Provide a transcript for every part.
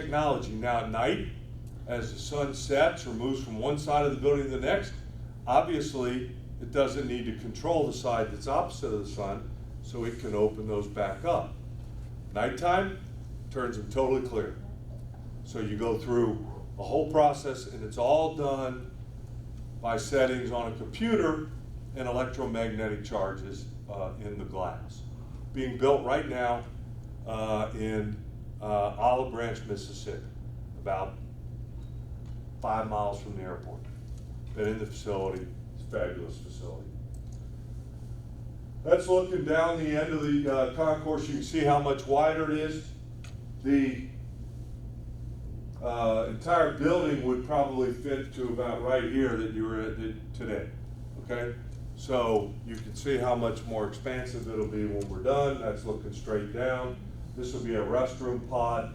technology. Now at night, as the sun sets or moves from one side of the building to the next, obviously it doesn't need to control the side that's opposite of the sun, so it can open those back up. Nighttime turns them totally clear. So you go through a whole process, and it's all done by settings on a computer and electromagnetic charges in the glass. Being built right now in Olive Branch, Mississippi, about 5 miles from the airport. Been in the facility. It's a fabulous facility. That's looking down the end of the concourse. You can see how much wider it is. The entire building would probably fit to about right here that you were at today, okay? So you can see how much more expansive it'll be when we're done. That's looking straight down. This will be a restroom pod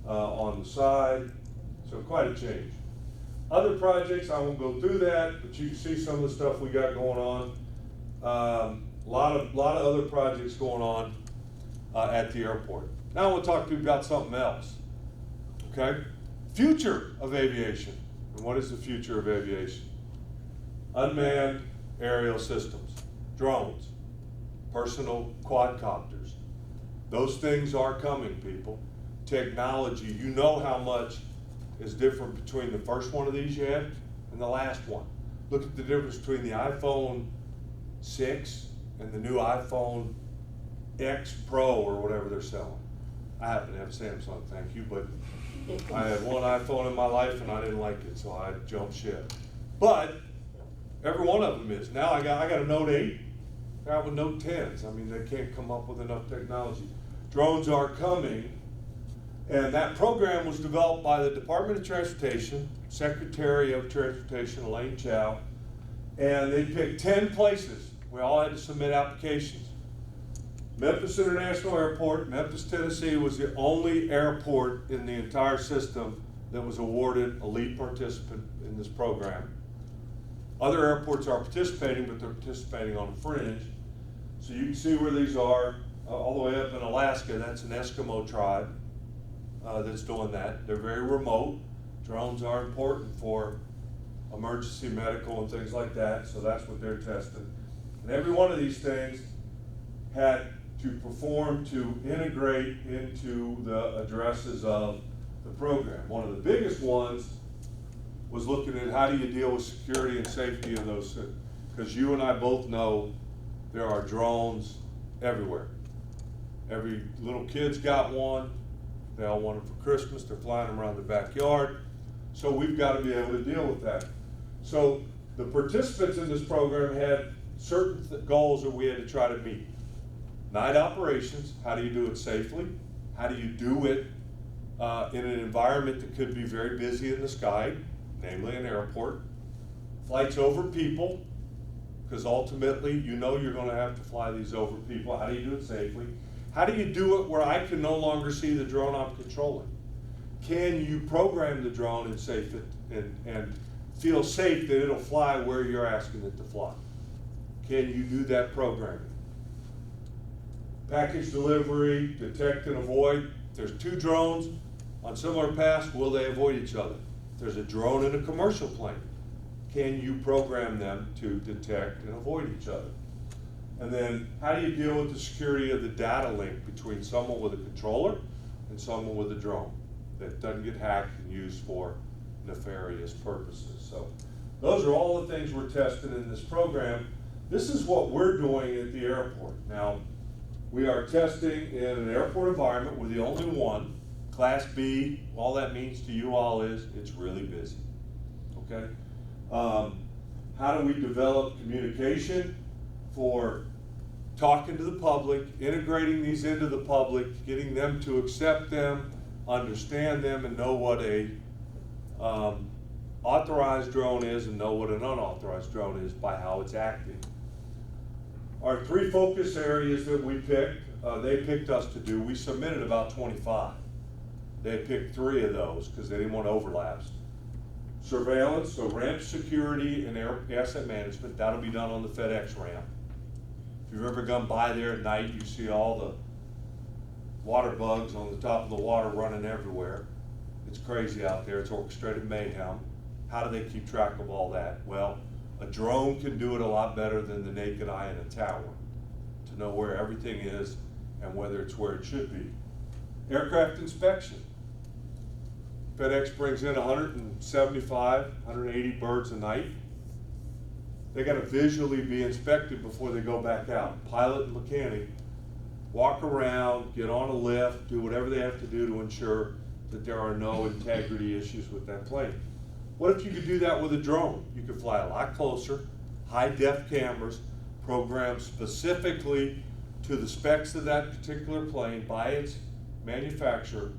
on the side, so quite a change. Other projects, I won't go through that, but you can see some of the stuff we got going on. A lot of other projects going on at the airport. Now I want to talk to you about something else. Okay? Future of aviation. And what is the future of aviation? Unmanned aerial systems, drones, personal quadcopters. Those things are coming, people. Technology, you know how much is different between the first one of these you had and the last one. Look at the difference between the iPhone 6 and the new iPhone X Pro or whatever they're selling. I happen to have Samsung, thank you, but I had one iPhone in my life and I didn't like it, so I jumped ship. But every one of them is. Now I got a Note 8, I have a Note 10s. I mean, they can't come up with enough technology. Drones are coming, and that program was developed by the Department of Transportation, Secretary of Transportation, Elaine Chao, and they picked 10 places. We all had to submit applications. Memphis International Airport, Memphis, Tennessee, was the only airport in the entire system that was awarded a lead participant in this program. Other airports are participating, but they're participating on the fringe. So you can see where these are, all the way up in Alaska. That's an Eskimo tribe that's doing that. They're very remote. Drones are important for emergency medical and things like that, so that's what they're testing. And every one of these things had to perform to integrate into the addresses of the program. One of the biggest ones was looking at how do you deal with security and safety of those, because you and I both know there are drones everywhere. Every little kid's got one. They all want them for Christmas. They're flying them around the backyard. So we've got to be able to deal with that. So the participants in this program had certain goals that we had to try to meet. Night operations, how do you do it safely? How do you do it in an environment that could be very busy in the sky, namely an airport? Flights over people, because ultimately you know you're going to have to fly these over people. How do you do it safely? How do you do it where I can no longer see the drone I'm controlling? Can you program the drone and safe it and feel safe that it'll fly where you're asking it to fly? Can you do that programming? Package delivery, detect and avoid. There's two drones on similar paths. Will they avoid each other? There's a drone and a commercial plane. Can you program them to detect and avoid each other? And then how do you deal with the security of the data link between someone with a controller and someone with a drone that doesn't get hacked and used for nefarious purposes? So those are all the things we're testing in this program. This is what we're doing at the airport. Now, we are testing in an airport environment. We're the only one. Class B, all that means to you all is it's really busy, okay? How do we develop communication for talking to the public, integrating these into the public, getting them to accept them, understand them, and know what a authorized drone is and know what an unauthorized drone is by how it's acting. Our 3 focus areas that we picked, they picked us to do, we submitted about 25. They picked 3 of those because they didn't want overlaps. Surveillance, so ramp security and asset management, that'll be done on the FedEx ramp. If you've ever gone by there at night, you see all the water bugs on the top of the water running everywhere. It's crazy out there, it's orchestrated mayhem. How do they keep track of all that? Well, a drone can do it a lot better than the naked eye in a tower, to know where everything is and whether it's where it should be. Aircraft inspection. FedEx brings in 175, 180 birds a night. They got to visually be inspected before they go back out. Pilot and mechanic walk around, get on a lift, do whatever they have to do to ensure that there are no integrity issues with that plane. What if you could do that with a drone? You could fly a lot closer, high-def cameras, programmed specifically to the specs of that particular plane by its manufacturer,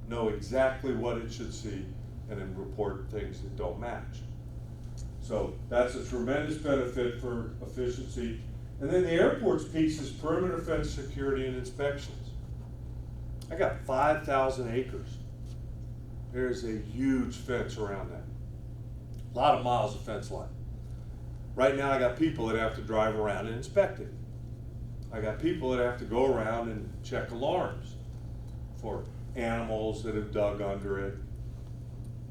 know exactly what it should see, and then report things that don't match. So that's a tremendous benefit for efficiency. And then the airport's piece is perimeter fence security and inspections. I got 5,000 acres. There's a huge fence around that. A lot of miles of fence line. Right now I got people that have to drive around and inspect it. I got people that have to go around and check alarms for animals that have dug under it.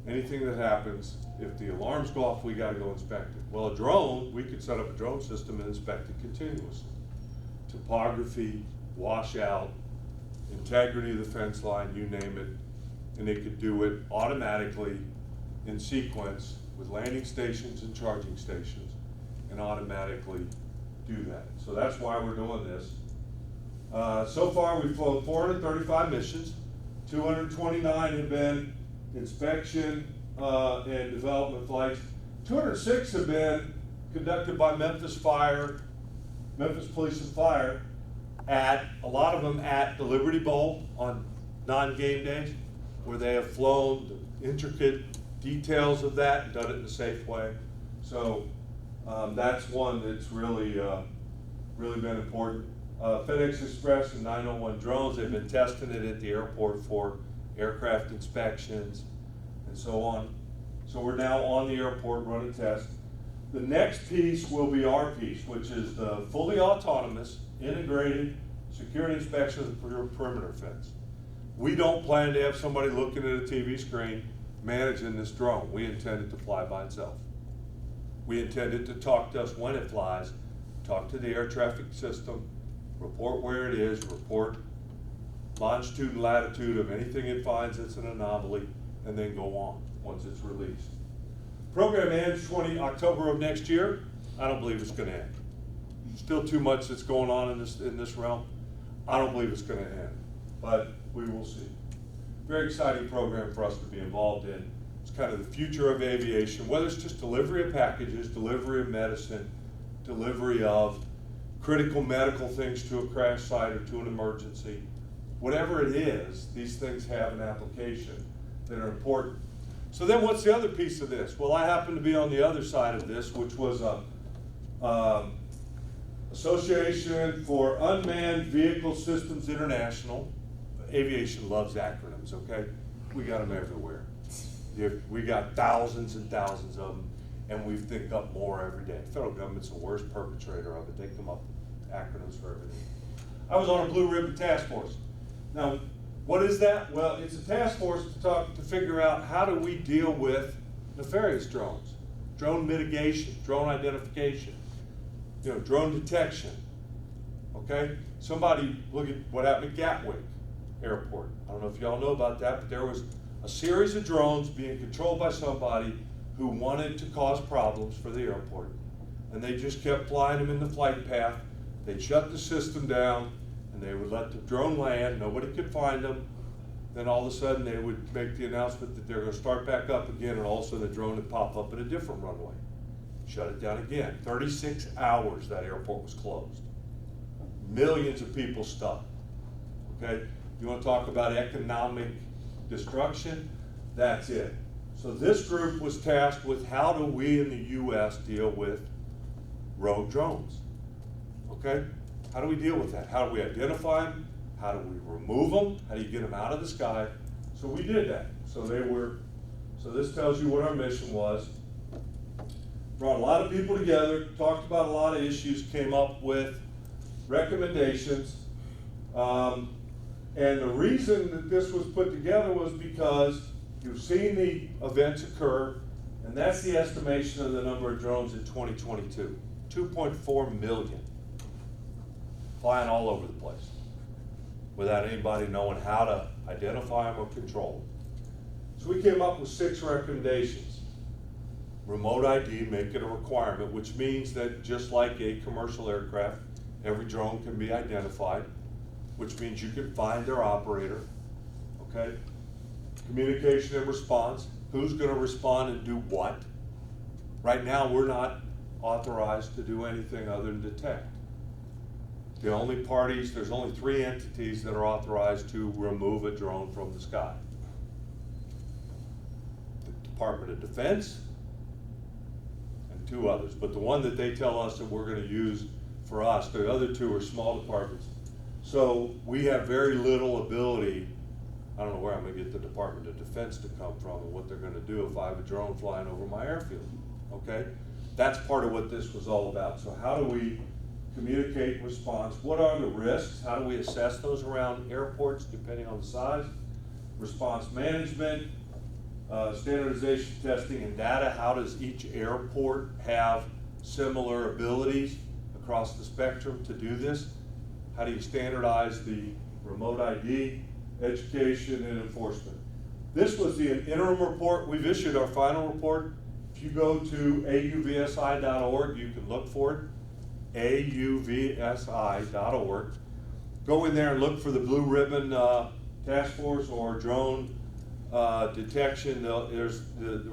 Anything that happens, if the alarms go off, we gotta go inspect it. Well, a drone, we could set up a drone system and inspect it continuously. Topography, washout, integrity of the fence line, you name it, and it could do it automatically in sequence with landing stations and charging stations, and automatically do that. So that's why we're doing this. So far we've flown 435 missions, 229 have been inspection and development flights. 206 have been conducted by Memphis Police and Fire, a lot of them at the Liberty Bowl on non-game days, where they have flown the intricate details of that and done it in a safe way. So that's one that's really been important. FedEx Express and 901 drones, they've been testing it at the airport for aircraft inspections and so on. So we're now on the airport running tests. The next piece will be our piece, which is the fully autonomous, integrated security inspection of the perimeter fence. We don't plan to have somebody looking at a TV screen managing this drone. We intend it to fly by itself. We intend it to talk to us when it flies, talk to the air traffic system, report where it is, report longitude and latitude of anything it finds that's an anomaly, and then go on once it's released. Program ends October of next year. I don't believe it's going to end. Still too much that's going on in this realm. I don't believe it's going to end, but we will see. Very exciting program for us to be involved in. It's kind of the future of aviation, whether it's just delivery of packages, delivery of medicine, delivery of critical medical things to a crash site or to an emergency. Whatever it is, these things have an application that are important. So then what's the other piece of this? Well, I happen to be on the other side of this, which was a Association for Unmanned Vehicle Systems International. Aviation loves acronyms, okay? We got them everywhere. We got thousands and thousands of them, and we think up more every day. The federal government's the worst perpetrator of it. They come up with acronyms for everything. I was on a blue ribbon task force. Now, what is that? Well, it's a task force to figure out how do we deal with nefarious drones, drone mitigation, drone identification, drone detection. Okay? Somebody look at what happened at Gatwick Airport. I don't know if y'all know about that, but there was a series of drones being controlled by somebody who wanted to cause problems for the airport, and they just kept flying them in the flight path. They'd shut the system down, and they would let the drone land. Nobody could find them. Then all of a sudden they would make the announcement that they're going to start back up again, and all of a sudden the drone would pop up at a different runway. Shut it down again. 36 hours that airport was closed. Millions of people stuck. Okay? You want to talk about economic destruction? That's it. So this group was tasked with how do we in the U.S. deal with rogue drones? Okay? How do we deal with that? How do we identify them? How do we remove them? How do you get them out of the sky? So we did that. So this tells you what our mission was. Brought a lot of people together, talked about a lot of issues, came up with recommendations. And the reason that this was put together was because you've seen the events occur, and that's the estimation of the number of drones in 2022. 2.4 million flying all over the place without anybody knowing how to identify them or control them. So we came up with 6 recommendations. Remote ID, make it a requirement, which means that just like a commercial aircraft, every drone can be identified, which means you can find their operator, okay? Communication and response, who's gonna respond and do what? Right now, we're not authorized to do anything other than detect. The only parties, there's only 3 entities that are authorized to remove a drone from the sky. The Department of Defense and 2 others, but the one that they tell us that we're gonna use for us, the other 2 are small departments. So we have very little ability. I don't know where I'm gonna get the Department of Defense to come from and what they're gonna do if I have a drone flying over my airfield, okay? That's part of what this was all about. So how do we communicate response? What are the risks? How do we assess those around airports depending on the size? Response management, standardization, testing, and data. How does each airport have similar abilities across the spectrum to do this? How do you standardize the remote ID, education, and enforcement? This was the interim report. We've issued our final report. If you go to auvsi.org, you can look for it, auvsi.org. Go in there and look for the blue ribbon task force or drone detection. There's the